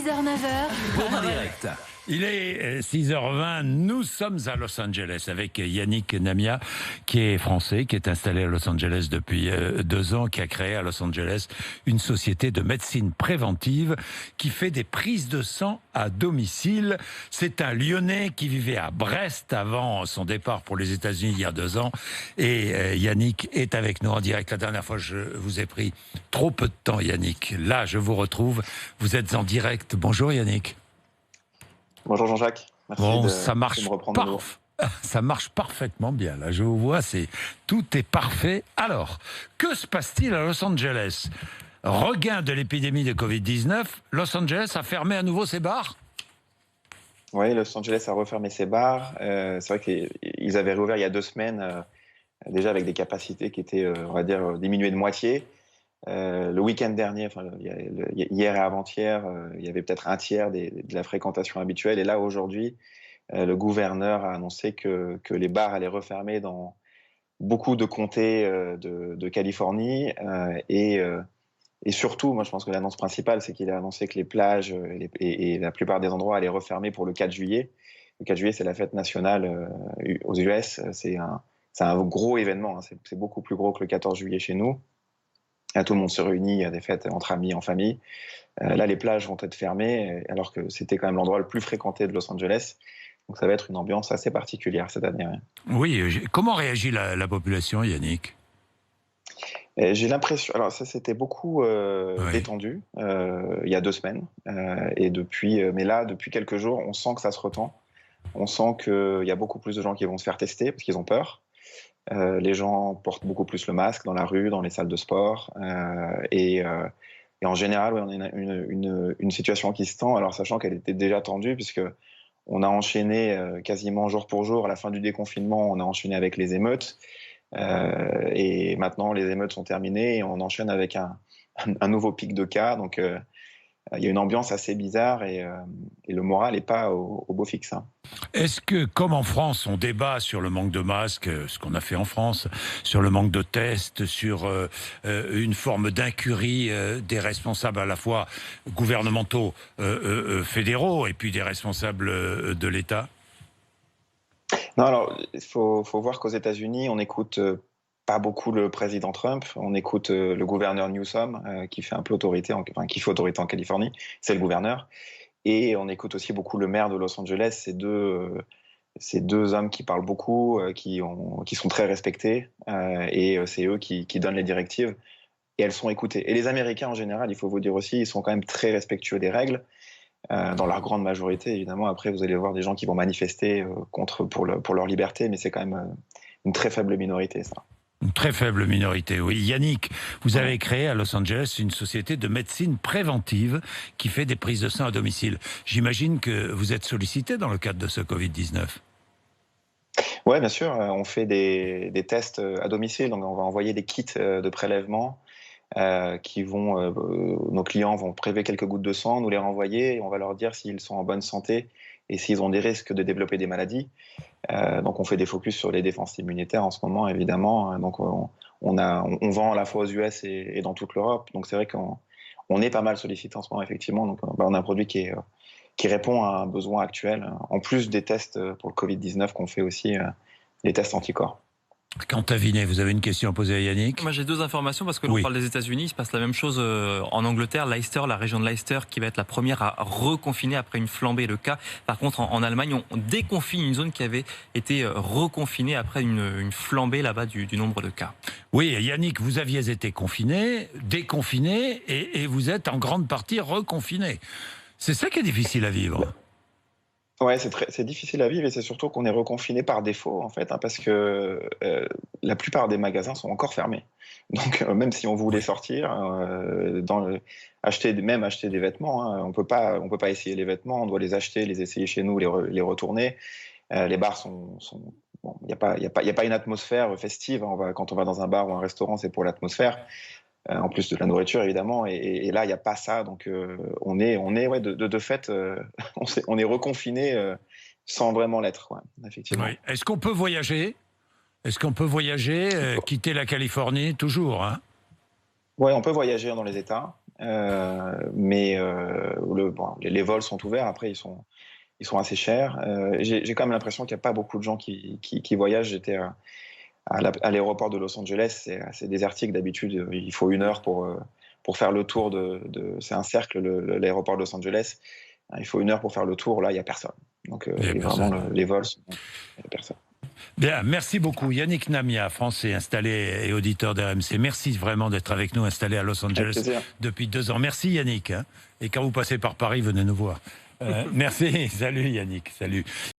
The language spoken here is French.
6h-9h. En direct. Il est 6h20, nous sommes à Los Angeles avec Yannick Namia, qui est français, qui est installé à Los Angeles depuis 2 ans, qui a créé à Los Angeles une société de médecine préventive qui fait des prises de sang à domicile. C'est un Lyonnais qui vivait à Brest avant son départ pour les États-Unis il y a 2 ans. Et Yannick est avec nous en direct. La dernière fois, je vous ai pris trop peu de temps, Yannick. Là, je vous retrouve. Vous êtes en direct. Bonjour Yannick. Bonjour Jean-Jacques, merci ça marche de me reprendre. Ça marche parfaitement bien. Là, je vous vois, tout est parfait. Alors, que se passe-t-il à Los Angeles? Regain de l'épidémie de Covid-19. Los Angeles a fermé à nouveau ses bars? Oui, Los Angeles a refermé ses bars. C'est vrai qu'ils avaient réouvert il y a 2 semaines, déjà avec des capacités qui étaient, on va dire, diminuées de moitié. Le week-end dernier, hier et avant-hier, il y avait peut-être un tiers de la fréquentation habituelle. Et là, aujourd'hui, le gouverneur a annoncé que les bars allaient refermer dans beaucoup de comtés de Californie. Et surtout, moi, je pense que l'annonce principale, c'est qu'il a annoncé que les plages et la plupart des endroits allaient refermer pour le 4 juillet. Le 4 juillet, c'est la fête nationale aux US. C'est un gros événement. Hein. C'est beaucoup plus gros que le 14 juillet chez nous. Tout le monde se réunit, il y a des fêtes entre amis, en famille. Là, les plages vont être fermées, alors que c'était quand même l'endroit le plus fréquenté de Los Angeles. Donc ça va être une ambiance assez particulière cette année. Oui, comment réagit la population, Yannick? J'ai l'impression... Alors ça, c'était beaucoup détendu il y a 2 semaines. Et mais là, depuis quelques jours, on sent que ça se retend. On sent qu'il y a beaucoup plus de gens qui vont se faire tester parce qu'ils ont peur. Les gens portent beaucoup plus le masque dans la rue, dans les salles de sport. Et en général, on a une situation qui se tend, alors sachant qu'elle était déjà tendue, puisque on a enchaîné quasiment jour pour jour. À la fin du déconfinement, on a enchaîné avec les émeutes. Et maintenant, les émeutes sont terminées et on enchaîne avec un nouveau pic de cas. Donc, il y a une ambiance assez bizarre et le moral n'est pas au beau fixe. Hein. Est-ce que, comme en France, on débat sur le manque de masques, ce qu'on a fait en France, sur le manque de tests, sur une forme d'incurie des responsables à la fois gouvernementaux, fédéraux et puis des responsables de l'État? Non, alors, il faut voir qu'aux États-Unis, on écoute pas beaucoup le président Trump, on écoute le gouverneur Newsom, qui fait un peu autorité, qui fait autorité en Californie, c'est le gouverneur, et on écoute aussi beaucoup le maire de Los Angeles, ces deux hommes qui parlent beaucoup, qui sont très respectés, et c'est eux qui donnent les directives, et elles sont écoutées. Et les Américains en général, il faut vous dire aussi, ils sont quand même très respectueux des règles, dans leur grande majorité, évidemment. Après, vous allez voir des gens qui vont manifester pour leur liberté, mais c'est quand même une très faible minorité, ça. Une très faible minorité, oui. Yannick, vous avez créé à Los Angeles une société de médecine préventive qui fait des prises de sang à domicile. J'imagine que vous êtes sollicité dans le cadre de ce Covid-19. Oui, bien sûr. On fait des tests à domicile. Donc, on va envoyer des kits de prélèvement nos clients vont prélever quelques gouttes de sang, nous les renvoyer et on va leur dire s'ils sont en bonne santé et s'ils ont des risques de développer des maladies. Donc on fait des focus sur les défenses immunitaires en ce moment, évidemment. Donc on vend à la fois aux US et dans toute l'Europe. Donc c'est vrai qu'on est pas mal sollicité en ce moment, effectivement. Donc on a un produit qui répond à un besoin actuel, en plus des tests pour le Covid-19 qu'on fait aussi, les tests anticorps. Quant à Vinet, vous avez une question à poser à Yannick? Moi j'ai 2 informations parce que l'on parle des États-Unis, il se passe la même chose en Angleterre. Leicester, la région de Leicester, qui va être la première à reconfiner après une flambée de cas. Par contre, en Allemagne, on déconfine une zone qui avait été reconfinée après une flambée là-bas du nombre de cas. Oui, Yannick, vous aviez été confiné, déconfiné, et vous êtes en grande partie reconfiné. C'est ça qui est difficile à vivre. Ouais, c'est difficile à vivre et c'est surtout qu'on est reconfiné par défaut en fait, hein, parce que la plupart des magasins sont encore fermés. Donc même si on voulait sortir, acheter des vêtements, hein, on peut pas essayer les vêtements, on doit les acheter, les essayer chez nous, les retourner. Les bars bon, il y a pas une atmosphère festive. Hein, quand on va dans un bar ou un restaurant, c'est pour l'atmosphère. En plus de la nourriture évidemment, et là il n'y a pas ça, donc on est de fait on est reconfiné sans vraiment l'être, ouais, effectivement. Oui. Est-ce qu'on peut voyager? Quitter la Californie toujours, hein? Ouais, on peut voyager dans les États. mais les vols sont ouverts. Après, ils sont assez chers. J'ai quand même l'impression qu'il n'y a pas beaucoup de gens qui voyagent. J'étais à l'aéroport de Los Angeles, c'est assez désertique d'habitude. Il faut 1 heure pour faire le tour c'est un cercle, l'aéroport de Los Angeles. Il faut 1 heure pour faire le tour. Là, il n'y a personne. Donc, vraiment, les vols, il n'y a personne. Bien, merci beaucoup. Yannick Namia, français, installé et auditeur d'RMC. Merci vraiment d'être avec nous, installé à Los Angeles depuis 2 ans. Merci Yannick. Et quand vous passez par Paris, venez nous voir. Merci. Salut Yannick. Salut.